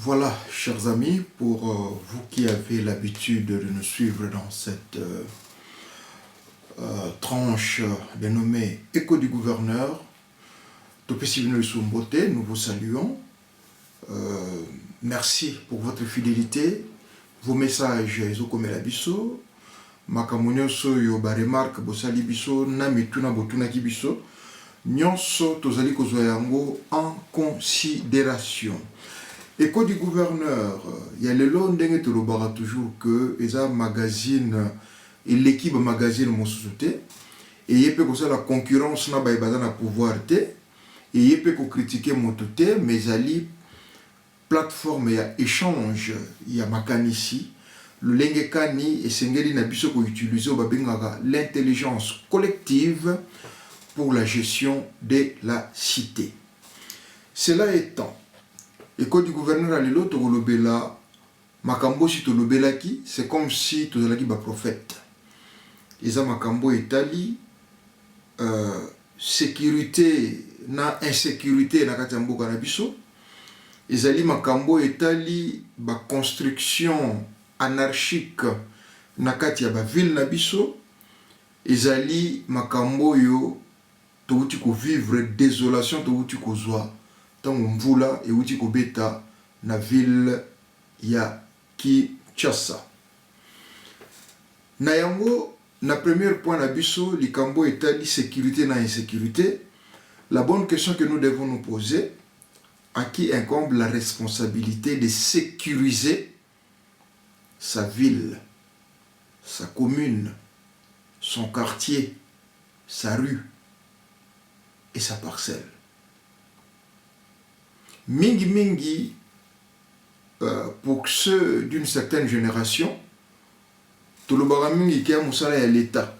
Voilà, chers amis, pour vous qui avez l'habitude de nous suivre dans cette tranche dénommée Écho du gouverneur, nous vous saluons. Merci pour votre fidélité. Vos messages, Ezokomela biso, makamonyoso yo ba remarque bosali biso na mituna botuna ki biso, nyonso tozali kozwa yango en considération. Écho du gouverneur, il y a le long ndenge tolobara toujours que eza magazine et l'équipe magazine mosusuté et yepé ko la concurrence na ba na pouvoir te et yepé ko critiquer mototé mais ali plateforme ya échange ya makanisi le lengekani et sengeli na biso ko utiliser ba bengaka l'intelligence collective pour la gestion de la cité. Cela étant, Écho du gouverneur alilo to lobela makambo si to lobela ki c'est comme si to zalaki ba prophète. Isa makambo etali sécurité na insécurité na kati ya mboka na biso. Ezali makambo etali ba construction anarchique na kati ya ba ville na biso. Ezali makambo yo to uti ko vivre désolation to uti ko zwa tango mvula e uti ko beta na ville ya Kinshasa. Na yango na premier point na biso likambo etali sécurité na insécurité. La bonne question que nous devons nous poser, à qui incombe la responsabilité de sécuriser sa ville, sa commune, son quartier, sa rue et sa parcelle. Mingi, pour ceux d'une certaine génération, tout le baramingi qui a moussala à l'État.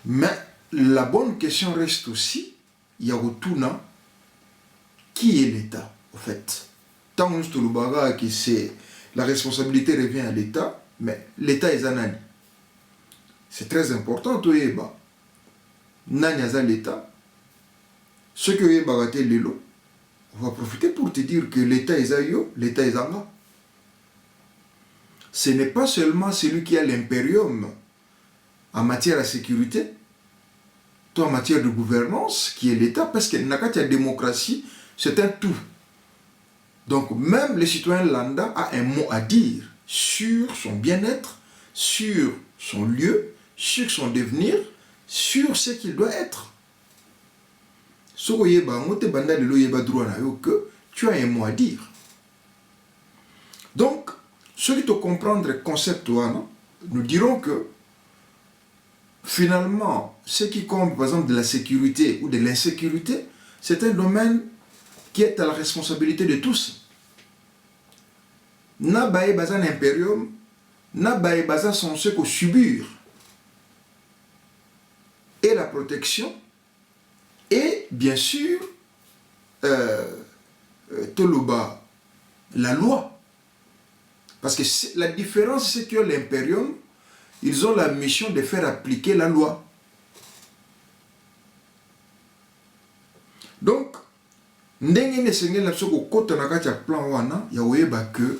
Mais la bonne question reste aussi, il y a autour qui est l'État, en fait. Tant que tout le bara qui c'est la responsabilité revient à l'État, mais l'État est un. C'est très important, tout est bas. Nani a l'État. Ce que est baraté l'élo, on va profiter pour te dire que l'État est ayo, l'État est anga. Ce n'est pas seulement celui qui a l'impérium en matière de sécurité, toi en matière de gouvernance, qui est l'État, parce que la démocratie, c'est un tout. Donc même le citoyen lambda a un mot à dire sur son bien-être, sur son lieu, sur son devenir, sur ce qu'il doit être. Que tu as un mot à dire. Donc, ceux qui te comprendre le concept, nous dirons que finalement, ce qui compte par exemple de la sécurité ou de l'insécurité, c'est un domaine qui est à la responsabilité de tous. Na bae bazan impérium, na bae bazan censé que subir et la protection et bien sûr Toloba, la loi. Parce que la différence, c'est que l'impérium, ils ont la mission de faire appliquer la loi. Donc, ndenge ne sengel na soko kota na kati ya plan wana ya oyeba que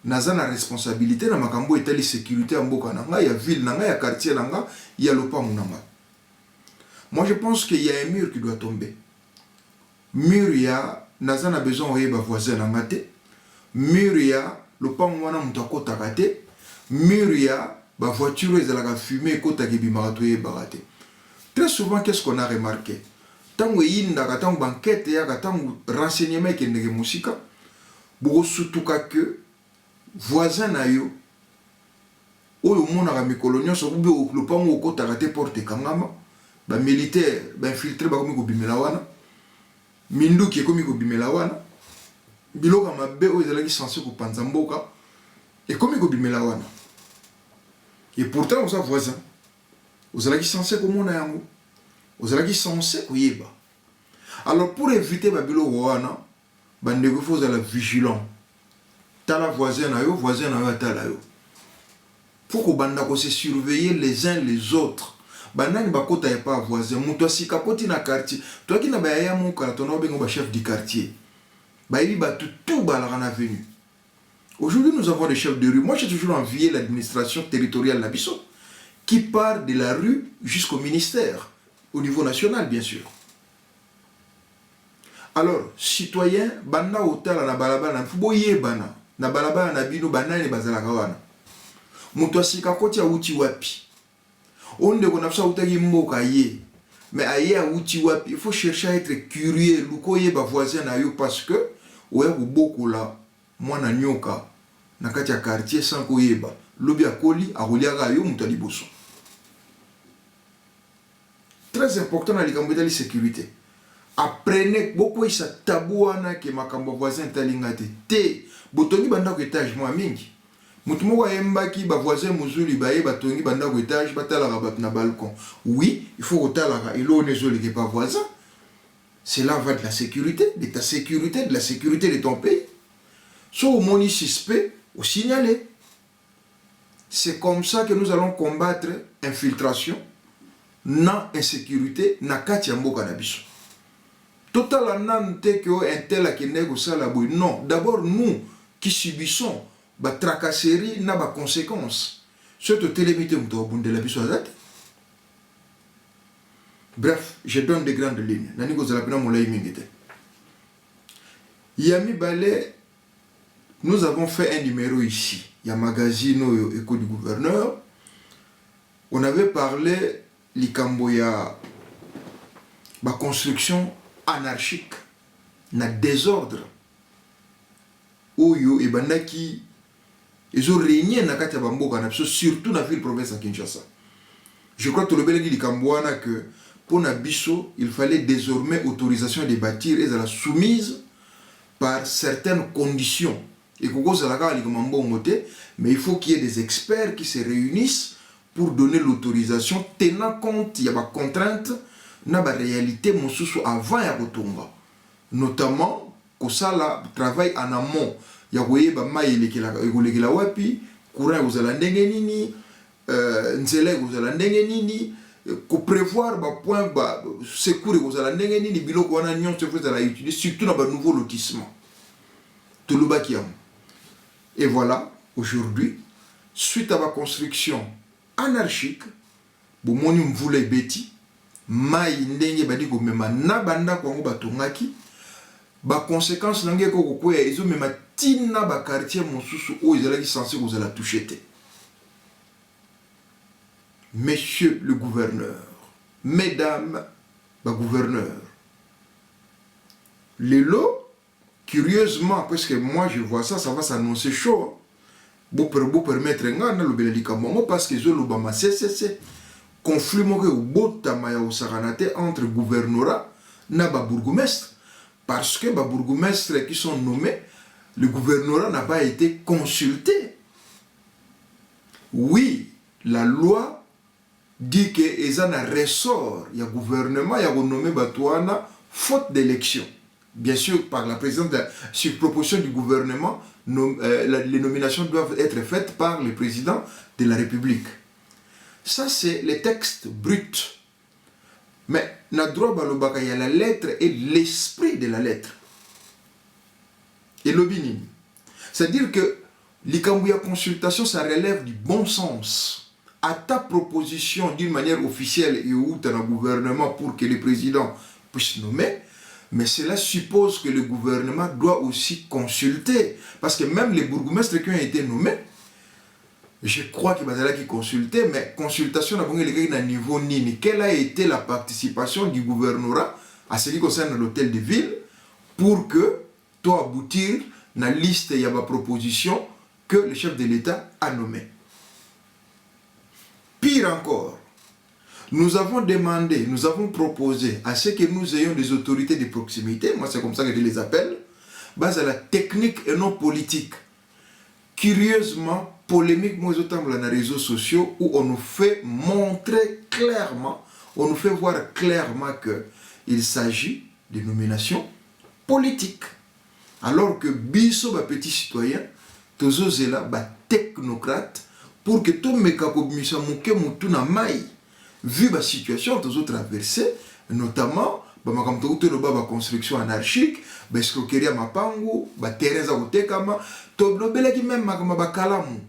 naza na responsabilité na makambo etali sécurité ya mboka na nga ya ville na nga ya quartier na nga ya lopango na nga. Moi je pense qu'il y a un mur qui doit tomber. Mur ya naza na besoin oyeba voisin na nga te. Mur ya lopango wana mutu akotaka te. Mur ya ba voiture ezalaka fumée ekotaka ebimaka toyebaka te. Très souvent qu'est-ce qu'on a remarqué? Tango yindaka tango banquete yaka tango renseignement ekendeke musika bokosutuka que voisin na yo oyo omonaka mikolo nyonso ube lopango okotaka te porte ekangama ba militaire ba infiltré bakomi kobimela wana minduki ekomi kobimela wana biloko mabe oyo ezalaki censé kopanza mboka ekomi kobimela wana et pourtant oza voisin ozalaki censé komona yango ozalaki censé koyeba. Alors pour éviter babiloko wana bandeko faut la vigilant tala voisin na yo tala yo faut ko banda ko se surveiller les uns les autres. Banani bakota ya pas voisin muto sika koti na quartier to ki na ba ya muka to na bengo ba chef du quartier tout balarana venu. Aujourd'hui, nous avons des chefs de rue. Moi, j'ai toujours envié l'administration territoriale Nabiso, qui part de la rue jusqu'au ministère, au niveau national, bien sûr. Alors, citoyens, banda otala na balabala, fuboye bana, na balabala na bino banane bazalaka wana. Mutu asika koti auti wapi. Onde konafsa utaki mboka ye. Mais aye auti wapi, il faut chercher à être curieux, lukoye ba voisin na yo parce que oya kuboko la mwana nyoka na kati ya quartier sans koyeba. Lobi akoli akoliaka yo mutu aliboso. Très important na likambo de la sécurité. Apprenez beaucoup de tabouana que makambo voisin talingate te botongi banda ko étage moi mingi mutu moko ayembaki ba voisin muzuli baye batongi banda ko étage batala na balcon. Oui, il faut otala ilo nezoli que pas voisin. Cela va de la sécurité, de ta sécurité, de la sécurité de ton pays. Soit au moni suspect, au signaler. C'est comme ça que nous allons combattre infiltration, na insécurité, na kati ya mboka na biso. Total nante que un tel a qui négocie la bouille. Non, d'abord nous qui subissons la tracasserie n'a pas conséquences. Surtout télémité de la biso. Bref, je donne des grandes lignes. Nani ko zala pena molai mingite. Yami Balé, nous avons fait un numéro ici. Il y a magazine Écho du gouverneur. On avait parlé likamboya la construction anarchique, na désordre. Oyo et bandaki ils ont régné na kati ya bamboka na surtout na ville province à Kinshasa. Je crois que le belé dit likambwana que pour na biso, il fallait désormais autorisation de bâtir et la soumise par certaines conditions. Et koko zalaka likambo moté, mais il faut qu'il y ait des experts qui se réunissent pour donner l'autorisation tenant compte il y a des contraintes na ba réalité mosusu avant ya kotonga, notamment kosala travail en amont ya koyeba mai elekela wapi, courant kozala ndenge nini, nzela kozala ndenge nini, ko prévoir ba point ba secours kozala ndenge nini, biloko wana nyonso kozala utiliser surtout na ba nouveau lotissement tolobaki yam. Et voilà, aujourd'hui, suite à la construction anarchique, bomoni mvula ebeti mai ndenge badi ko mema na banda kwango batongaki ba conséquences nange ko koya ezo mema tina ba quartier mosusu o ezalaki censé kozala toucher te. Monsieur le gouverneur, mesdames ba gouverneur, les lots, curieusement, parce que moi je vois ça, ça va s'annoncer chaud. Beau permettre ngana lo belika mongo parce que zo lo ba ma CCC conflit mo ke botama ya osaranate entre gouvernorat na ba bourgmestre parce que ba bourgmestres qui sont nommés, le gouvernorat n'a pas été consulté. Oui, la loi dit que ils ont un ressort, il y a gouvernement, il y a renommé Batouana faute d'élection. Bien sûr, par la présidente, sur proposition du gouvernement, les nominations doivent être faites par le président de la République. Ça, c'est les textes bruts. Mais, il y a la lettre et l'esprit de la lettre. Et l'obinin. C'est-à-dire que l'Ikambouya consultation, ça relève du bon sens. À ta proposition d'une manière officielle et où tu as un gouvernement pour que le président puisse nommer, mais cela suppose que le gouvernement doit aussi consulter. Parce que même les bourgmestres qui ont été nommés, je crois qu'il va qui consulter, mais consultation à niveau nini. Quelle a été la participation du gouvernorat à ce qui concerne l'hôtel de ville pour que toi aboutir dans la liste il y a ma proposition que le chef de l'État a nommé. Pire encore, nous avons demandé, nous avons proposé à ce que nous ayons des autorités de proximité, moi c'est comme ça que je les appelle, basées à la technique et non politique. Curieusement, polémique, moi je dans les réseaux sociaux où on nous fait montrer clairement, on nous fait voir clairement qu'il s'agit de nominations politiques. Alors que biso ba petit citoyen, tozo zela ba technocrate pour que tout me kakobimisa muke mutu na mai. Vu la situation que nous traversée, notamment makambo toloba ba construction anarchique, ba escroquerie mapango, ba terrain za kotekama, to lobelaki même makambo ba kalamu.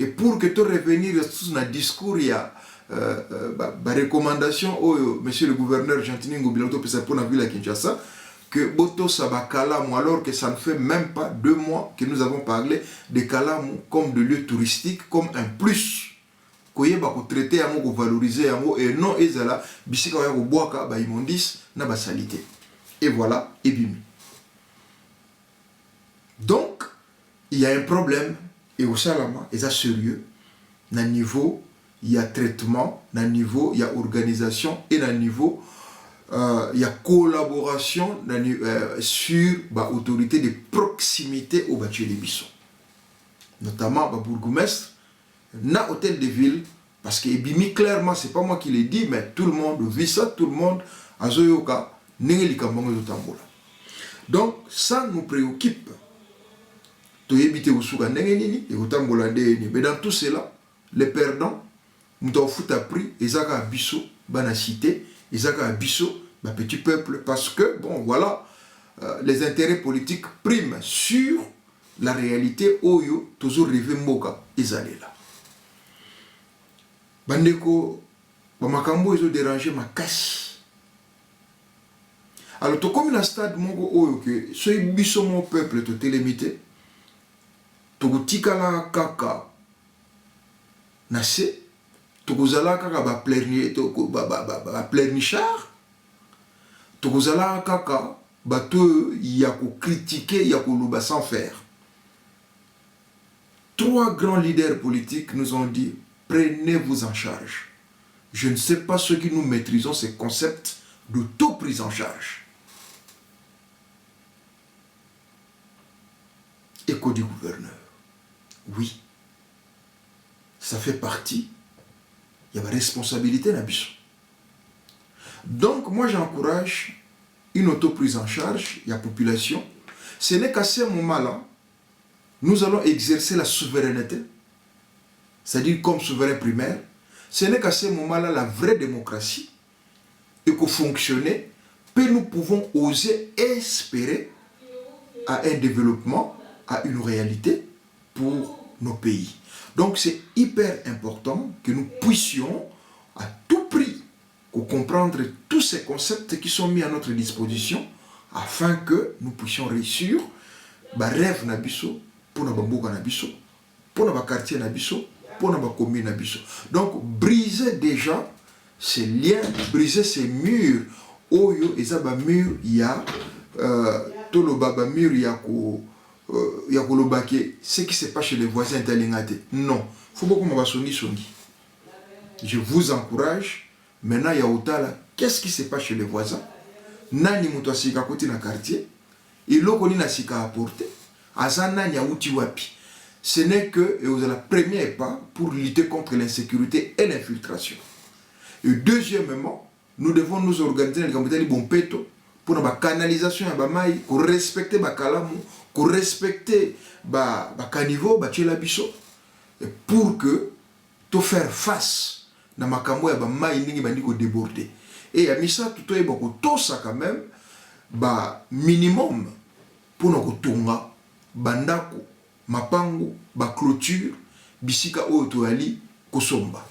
Et pour que tu revenir sur un discours, il y a des recommandations au monsieur le gouverneur Gentini Ngobiloto pour la ville à Kinshasa, que Boto Sabakalamu, alors que ça ne fait même pas 2 mois que nous avons parlé de Kalamu comme de lieu touristique, comme un plus. Koye ba ko traiter amo ko valoriser amo et non ezala bisika ya ko boaka ba immondice na ba salité. Et voilà, et bimi. Donc, il y a un problème. Et au Salama, et ça sérieux, na niveau, il y a traitement, na niveau, il y a organisation, et na niveau, il y a collaboration sur l'autorité de proximité au bâtiment de Bissau. Notamment, le bourgmestre, na hôtel de ville, parce que Ebimi, clairement, c'est pas moi qui l'ai dit, mais tout le monde vit ça, tout le monde, à Zoyoka, n'est donc, ça nous préoccupe. Mais dans tout cela, les perdants, nous avons foutu à prix, ils ont un biseau, la cité, ils ont un biseau, un petit peuple, parce que, bon, voilà, les intérêts politiques priment sur la réalité, Oyo, toujours rêvé Moka, ils allaient là. Bandeko, Bamakambo, ils ont dérangé ma casse. Alors, tout comme la stade Mogo Oyo, que ce biseau, mon peuple, tout est limité. Tokutikala kaka nase tokozala kaka ba pleurnichard tokozala kaka bato ya ko critiquer ya ko loba sans faire. 3 grands leaders politiques nous ont dit prenez-vous en charge. Je ne sais pas ce que nous maîtrisons ces concepts d'auto-prise en charge. Écho du gouverneur. Oui, ça fait partie, il y a une responsabilité dans Bissau. Donc, moi j'encourage une auto-prise en charge, il y a population. Ce n'est qu'à ce moment-là, nous allons exercer la souveraineté, c'est-à-dire comme souverain primaire. Ce n'est qu'à ce moment-là, la vraie démocratie, et qu'au fonctionner, que nous pouvons oser espérer à un développement, à une réalité pour nos pays. Donc c'est hyper important que nous puissions à tout prix comprendre tous ces concepts qui sont mis à notre disposition afin que nous puissions réussir rêve na biso pour na bamboka na biso pour na quartier na biso pour na commune na biso. Donc briser déjà ces liens, briser ces murs oyo eza ba mur ya toloba ba mur ya ko ce qui se passe chez les voisins est non. Il faut beaucoup m'abasoni songi. Je vous encourage. Maintenant, il y a Otala. Qu'est-ce qui se passe chez les voisins? Nani muto asika koti na quartier. Et l'oko ni na sika apporter. Azana ni auti wapi. Ce n'est que la première pas pour lutter contre l'insécurité et l'infiltration. Et deuxièmement, nous devons nous organiser dans le bon péto pour la canalisation ya bamaï, pour respecter bakalamu, pour respecter caniveau, la biso, et pour que tout faire face na makambo ya bamaï ningi bandiko déborder. Et ya misa tout est beaucoup tout ça quand même minimum pour nous tunga bandako mapango clôture bisika oyo toali kosomba.